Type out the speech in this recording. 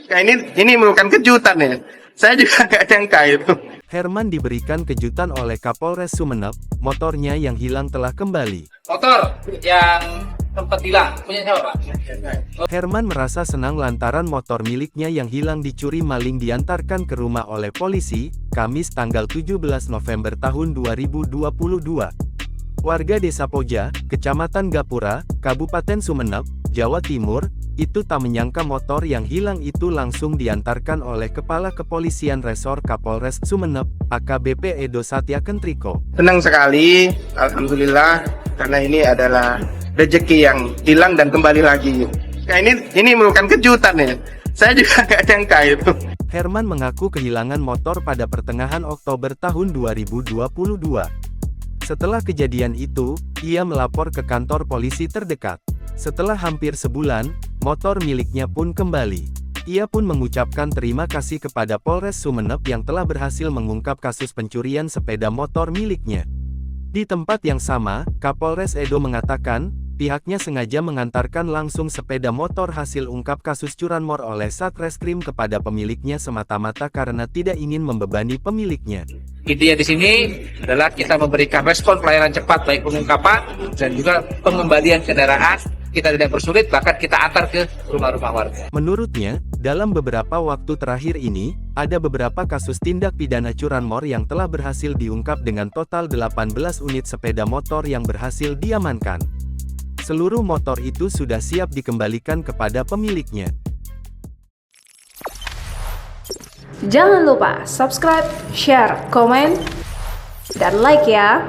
Nah, ini merupakan kejutan ya. Saya juga nggak nyangka itu. Herman diberikan kejutan oleh Kapolres Sumeneb, motornya yang hilang telah kembali. Motor yang sempat hilang, punya siapa, Pak? Herman merasa senang lantaran motor miliknya yang hilang dicuri maling diantarkan ke rumah oleh polisi, Kamis tanggal 17 November tahun 2022. Warga Desa Poja, Kecamatan Gapura, Kabupaten Sumeneb, Jawa Timur, itu tak menyangka motor yang hilang itu langsung diantarkan oleh Kepala Kepolisian Resor Kapolres Sumeneb, AKBP Edo Satya Kentriko. Senang sekali, alhamdulillah, karena ini adalah rezeki yang hilang dan kembali lagi. Nah, ini merupakan kejutan ya. Saya juga nggak nyangka itu. Herman mengaku kehilangan motor pada pertengahan Oktober tahun 2022. Setelah kejadian itu, ia melapor ke kantor polisi terdekat. Setelah hampir sebulan, motor miliknya pun kembali. Ia pun mengucapkan terima kasih kepada Polres Sumeneb yang telah berhasil mengungkap kasus pencurian sepeda motor miliknya. Di tempat yang sama, Kapolres Edo mengatakan, pihaknya sengaja mengantarkan langsung sepeda motor hasil ungkap kasus curanmor oleh Satreskrim kepada pemiliknya semata-mata karena tidak ingin membebani pemiliknya. Intinya di sini adalah kita memberikan respon pelayanan cepat baik pengungkapan dan juga pengembalian kendaraan. Kita tidak bersulit, bahkan kita antar ke rumah-rumah warga. Menurutnya, dalam beberapa waktu terakhir ini, ada beberapa kasus tindak pidana curanmor yang telah berhasil diungkap dengan total 18 unit sepeda motor yang berhasil diamankan. Seluruh motor itu sudah siap dikembalikan kepada pemiliknya. Jangan lupa subscribe, share, komen, dan like ya!